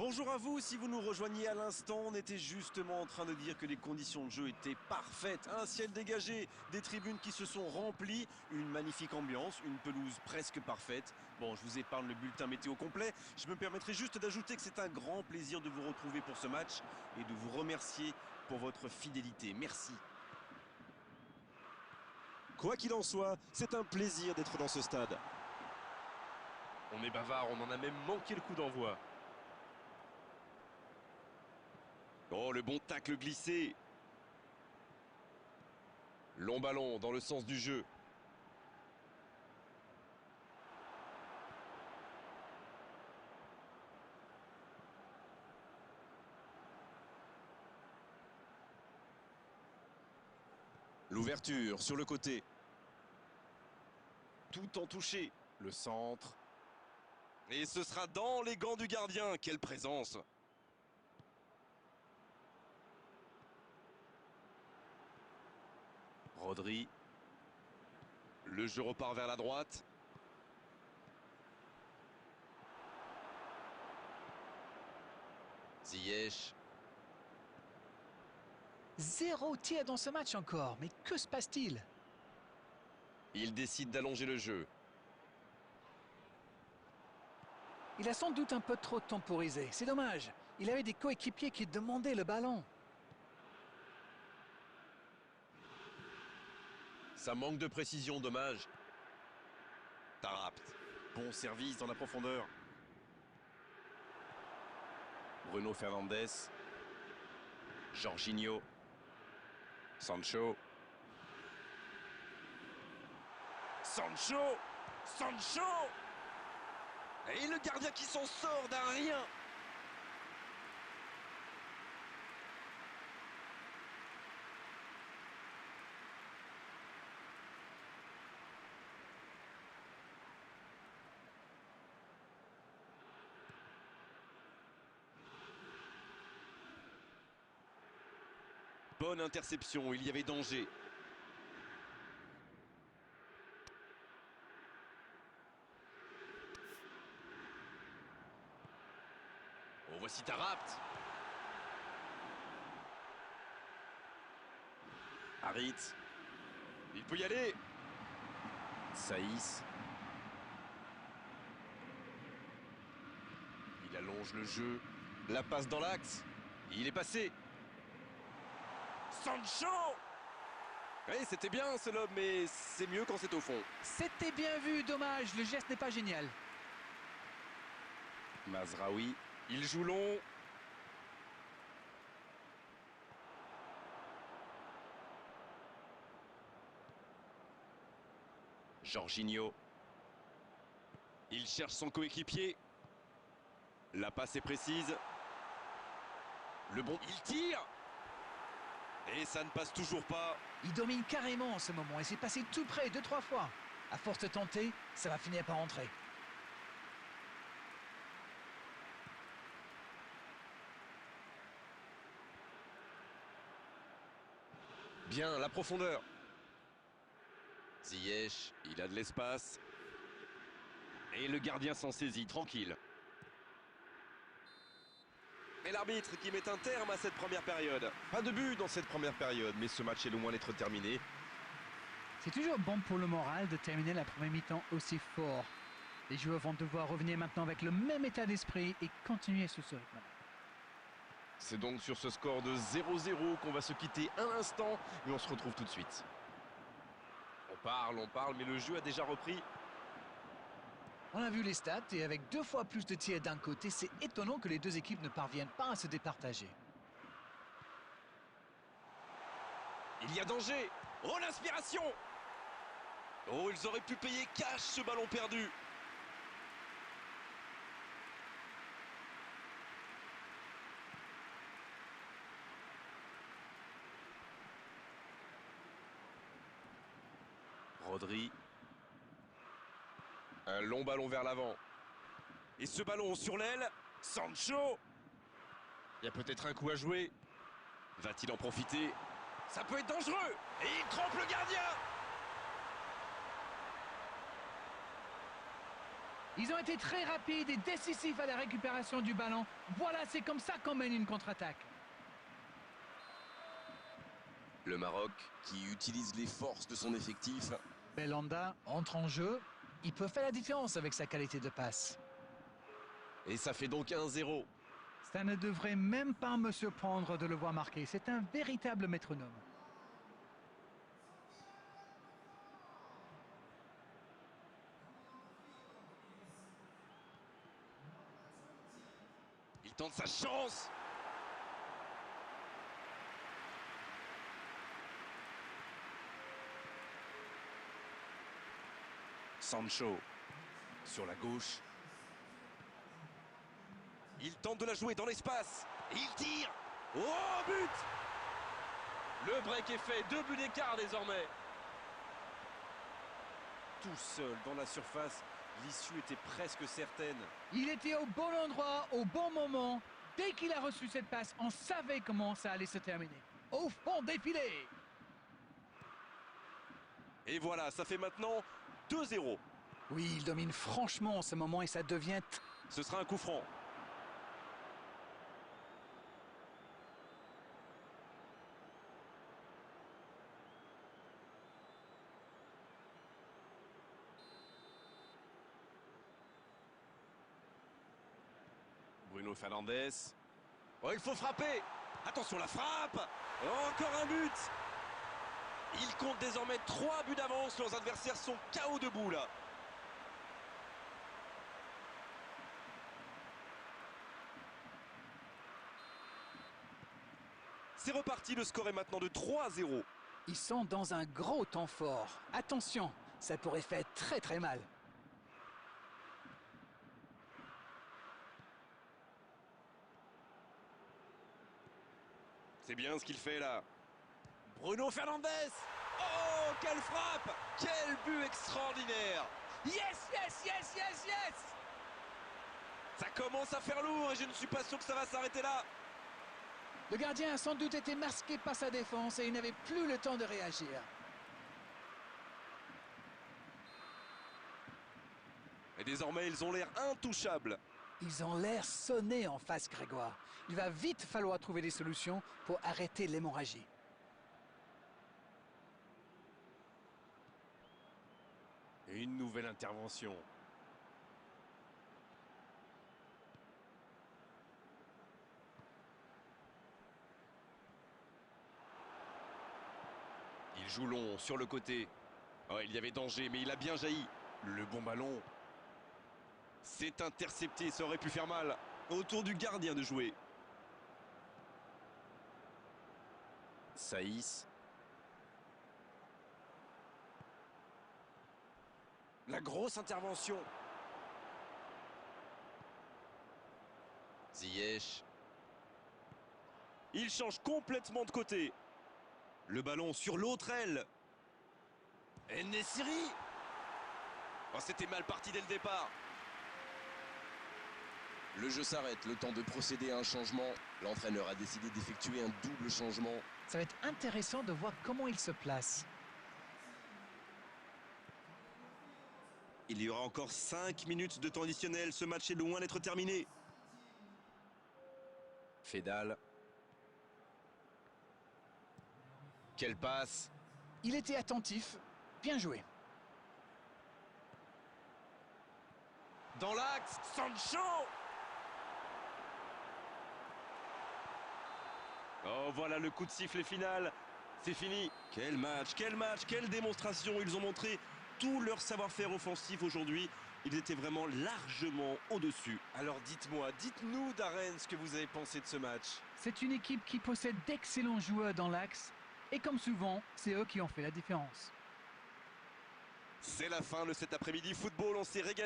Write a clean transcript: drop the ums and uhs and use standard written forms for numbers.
Bonjour à vous, si vous nous rejoignez à l'instant, on était justement en train de dire que les conditions de jeu étaient parfaites. Un ciel dégagé, des tribunes qui se sont remplies, une magnifique ambiance, une pelouse presque parfaite. Bon, je vous épargne le bulletin météo complet, je me permettrai juste d'ajouter que c'est un grand plaisir de vous retrouver pour ce match et de vous remercier pour votre fidélité. Merci. Quoi qu'il en soit, c'est un plaisir d'être dans ce stade. On est bavard, on en a même manqué le coup d'envoi. Oh, le bon tacle glissé. Long ballon dans le sens du jeu. L'ouverture sur le côté. Tout en touché. Le centre. Et ce sera dans les gants du gardien. Quelle présence! Rodri. Le jeu repart vers la droite. Ziyech. 0 tir dans ce match encore, mais que se passe-t-il? Il décide d'allonger le jeu. Il a sans doute un peu trop temporisé, c'est dommage. Il avait des coéquipiers qui demandaient le ballon. Ça manque de précision, dommage. Tarapt. Bon service dans la profondeur. Bruno Fernandes. Jorginho. Sancho. Sancho. Et le gardien qui s'en sort d'un rien. Bonne interception, il y avait danger. Oh, voici Tarapt. Harit. Il peut y aller. Saïs. Il allonge le jeu. La passe dans l'axe. Il est passé. Sancho! Oui, c'était bien ce lob, mais c'est mieux quand c'est au fond. C'était bien vu, dommage, le geste n'est pas génial. Mazraoui. Il joue long. Jorginho. Il cherche son coéquipier. La passe est précise. Le bon, il tire. Et ça ne passe toujours pas. Il domine carrément en ce moment et c'est passé tout près 2-3 fois. À force de tenter, ça va finir par entrer. Bien, la profondeur. Ziyech, il a de l'espace. Et le gardien s'en saisit, tranquille. Et l'arbitre qui met un terme à cette première période. Pas de but dans cette première période, mais ce match est loin d'être terminé. C'est toujours bon pour le moral de terminer la première mi-temps aussi fort. Les joueurs vont devoir revenir maintenant avec le même état d'esprit et continuer sous ce rythme. C'est donc sur ce score de 0-0 qu'on va se quitter un instant et on se retrouve tout de suite. On parle, mais le jeu a déjà repris. On a vu les stats et avec 2 fois plus de tirs d'un côté, c'est étonnant que les deux équipes ne parviennent pas à se départager. Il y a danger. Oh, l'inspiration. Oh, ils auraient pu payer cash ce ballon perdu. Rodri. Un long ballon vers l'avant. Et ce ballon sur l'aile. Sancho. Il y a peut-être un coup à jouer. Va-t-il en profiter? Ça peut être dangereux. Et il trompe le gardien. Ils ont été très rapides et décisifs à la récupération du ballon. Voilà, c'est comme ça qu'on mène une contre-attaque. Le Maroc qui utilise les forces de son effectif. Belhanda entre en jeu. Il peut faire la différence avec sa qualité de passe. Et ça fait donc 1-0. Ça ne devrait même pas me surprendre de le voir marquer. C'est un véritable métronome. Il tente sa chance. Sancho sur la gauche. Il tente de la jouer dans l'espace. Et il tire. Oh, but! Le break est fait, 2 buts d'écart désormais. Tout seul dans la surface, l'issue était presque certaine. Il était au bon endroit, au bon moment. Dès qu'il a reçu cette passe, on savait comment ça allait se terminer. Au fond des filets. Et voilà, ça fait maintenant 2-0. Oui, il domine franchement en ce moment et ça devient... Ce sera un coup franc. Bruno Fernandes. Oh, il faut frapper. Attention, la frappe. Oh, encore un but. Il compte désormais 3 buts d'avance. Leurs adversaires sont KO debout là. C'est reparti, le score est maintenant de 3-0. Ils sont dans un gros temps fort. Attention, ça pourrait faire très très mal. C'est bien ce qu'il fait là. Bruno Fernandes. Oh, quelle frappe. Quel but extraordinaire. Yes, yes, yes, yes, yes! Ça commence à faire lourd et je ne suis pas sûr que ça va s'arrêter là. Le gardien a sans doute été masqué par sa défense et il n'avait plus le temps de réagir. Et désormais, ils ont l'air intouchables. Ils ont l'air sonnés en face, Grégoire. Il va vite falloir trouver des solutions pour arrêter l'hémorragie. Et une nouvelle intervention. Il joue long sur le côté. Oh, il y avait danger, mais il a bien jailli. Le bon ballon. C'est intercepté, ça aurait pu faire mal. Autour du gardien de jouer. Saïs. La grosse intervention. Ziyech. Il change complètement de côté. Le ballon sur l'autre aile. En-Nesyri. Oh, c'était mal parti dès le départ. Le jeu s'arrête, le temps de procéder à un changement. L'entraîneur a décidé d'effectuer un double changement. Ça va être intéressant de voir comment il se place. Il y aura encore 5 minutes de temps additionnel. Ce match est loin d'être terminé. Fédal. Quelle passe. Il était attentif. Bien joué. Dans l'axe, Sancho. Oh, voilà le coup de sifflet final. C'est fini. Quel match, quelle démonstration. Ils ont montré tout leur savoir-faire offensif aujourd'hui. Ils étaient vraiment largement au-dessus. Alors dites-moi, dites-nous Darren ce que vous avez pensé de ce match. C'est une équipe qui possède d'excellents joueurs dans l'axe. Et comme souvent, c'est eux qui ont fait la différence. C'est la fin de cet après-midi football. On s'est régalé.